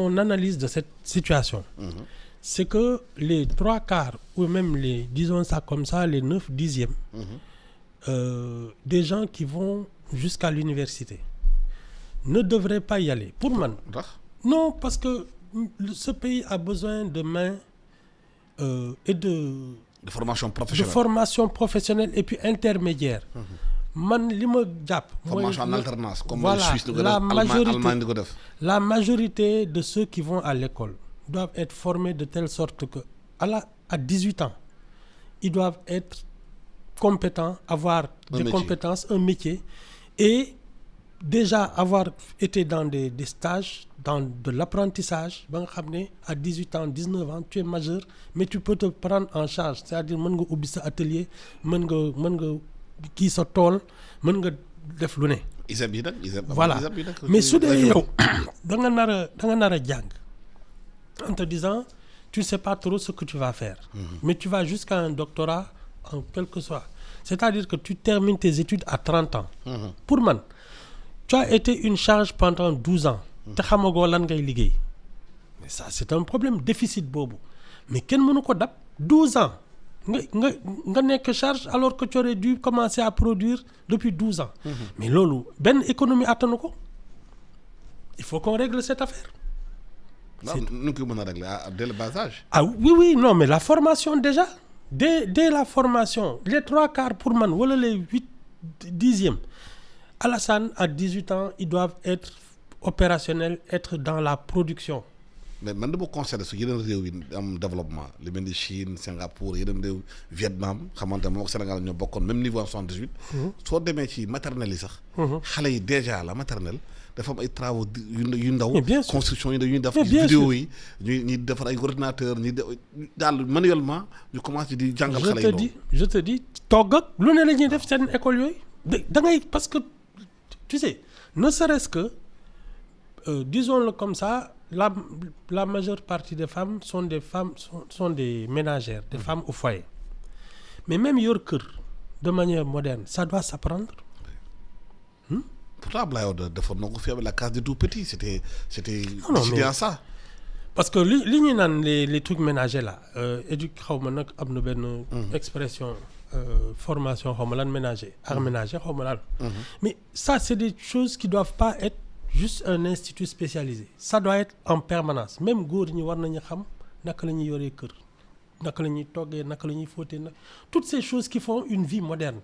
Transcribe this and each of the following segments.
Mon analyse de cette situation, c'est que les 3/4 ou même disons ça comme ça, les 9/10 des gens qui vont jusqu'à l'université ne devraient pas y aller. Pour moi, non, parce que ce pays a besoin de mains et de formation professionnelle et puis intermédiaire. Man li ma jàpp formation en alternance comme voilà, Suisse la majorité de ceux qui vont à l'école doivent être formés de telle sorte que à 18 ans ils doivent être compétents, avoir des compétences, un métier et déjà avoir été dans des stages, dans de l'apprentissage ba nga xam ne à 18 ans 19 ans tu es majeur mais tu peux te prendre en charge, c'est-à-dire mën nga ubbi sa atelier, mën nga kii sa tool, mën nga def lu ne. Voilà mais su dee yow da nga nar a jàng en te disant tu ne sais pas trop ce que tu vas faire, mais tu vas jusqu'à un doctorat en quelque soit, c'est-à-dire que tu termines tes études à 30 ans. Pour man tu as été une charge pendant 12 ans te xamagoo lan ngay liggéey, mais ça c'est un problème, déficit boobu mais kenn mënu ko dab 12 ans nga nekk charge alors que tu aurais dû commencer à produire depuis 12 ans. Mais loolu benn économie attanu ko. Il faut qu'on règle cette affaire. Nous pouvons régler dès le bas âge. Ah oui, non, mais la formation déjà, dès la formation, les 3/4 pour man, voilà les 8/10, Alassane, à 18 ans, ils doivent être opérationnels, être dans la production. Mais man dama considérer su yeneen réew yi am développement li mel ni Chine, Singapour yeneen réew Vietnam xamante moo Sénégal ñoo bokkoon même niveau en 78. soo demee ci maternelle yi sax. xale yi déjà la maternelle dafa am ay travaux yu ndaw. construction yi ñuy def vidéo yi ñuy defar ay ordinateur ñuy daal manuellement ñu commencé di jàngal xale yi. je te dis togg ak lu ne la ñuy def seen école yooyu da ngay parce que tu sais ne serait-ce que disons-le comme ça. La majeure partie des femmes sont des ménagères, des femmes au foyer. Mais même yor kër de manière moderne, ça doit s'apprendre. Pourtant Ablaye Wade dafa nangu fi avec la case des tout petits, c'était décidé à ça. Parce que li ñu naan les trucs ménagers là, xaw ma nag am na benn expression formation xaw ma lan ménager, art ménager xaw ma lan. Mais ça c'est des choses qui doivent pas être juste un institut spécialisé, ça doit être en permanence. Même góor ñi war nañu xam naka la ñuy yoree kër, naka la ñuy toggee, naka la ñuy fóotee, toutes ces choses qui font une vie moderne.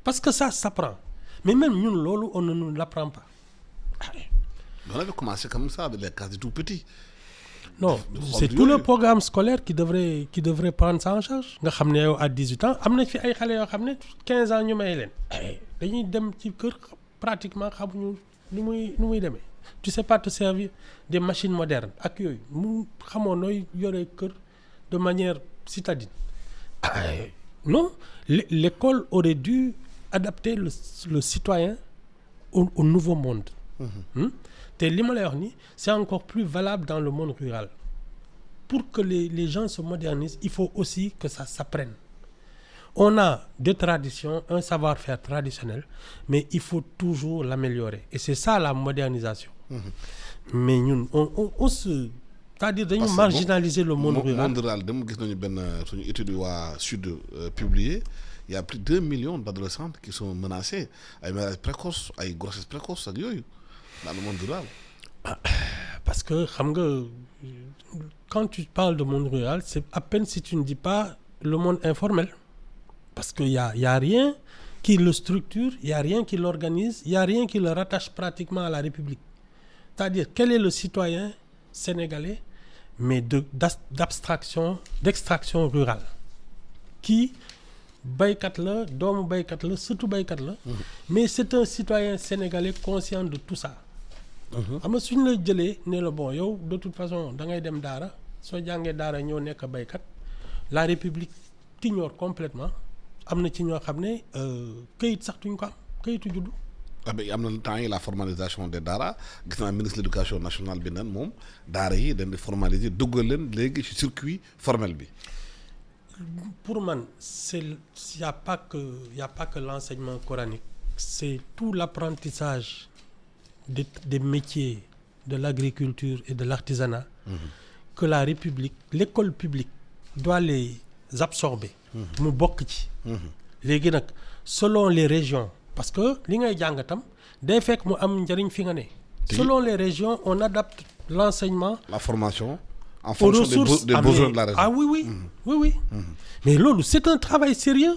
Parce que ça s'apprend. Mais même ñun loolu on ne nous l'apprend pas. On avait commencé comme ça avec les cases de tout petits. Non, c'est tout le programme scolaire qui devrait prendre ça en charge. Nga xam ne yow à 18 ans am na fi ay xale yoo xam ne 15 ans ñu may leen dañuy dem ci kër pratiquement xamuñu nu muy demee. Tu sais pas te servir des machines modernes ak yooyu mu xamoo nooy yoree kër de manière citadine. Non, l'école aurait dû adapter le citoyen au nouveau monde. Te li ma lay wax ni c'est encore plus valable dans le monde rural. Pour que les gens se modernisent, il faut aussi que ça s'apprenne. On a des traditions, un savoir-faire traditionnel, mais il faut toujours l'améliorer. Et c'est ça la modernisation. Mais ñun on se... c'est-à-dire dañu marginaliser le monde rural. Monde rural dama gis nañu benn suñu étude waa Sud publiée, il y a plus de 2 millions d'adolescentes qui sont menacées ay mariage précoce, ay grossesse précoce ak yooyu dans le monde rural. Parce que xam nga quand tu parles de monde rural, c'est à peine si tu ne dis pas le monde informel. Parce qu'il y a rien qui le structure, il y a rien qui l'organise, il y a rien qui le rattache pratiquement à la République. C'est-à-dire quel est le citoyen sénégalais mais d'abstraction, d'extraction rurale qui baykat la, doomu baykat la, surtout baykat la, mais c'est un citoyen sénégalais conscient de tout ça. Xam nga suñ la jëlee ne la bon yow de toute façon da ngay dem daara soo jàngee daara ñoo nekk baykat, la République t'ignore complètement. Am na ci ñoo xam ne këyit sax duñ ko am këyitu juddu. Ah mais am na temps yi la formalisation des daara gis naa ministre de l'éducation nationale bi nan moom daara yi dañ di formaliser duggal leen léegi ci circuit formel bi. Pour man il y a pas que l'enseignement coranique, c'est tout l'apprentissage des métiers de l'agriculture et de l'artisanat que la République, l'école publique doit les absorber. mu bokk ci. léegi nag selon les régions parce que li ngay jàng tam day fekk mu am njëriñ fi nga ne. selon les régions on adapte l'enseignement. la formation. en fonction des besoins de la région. Ah oui. Mais loolu c'est un travail sérieux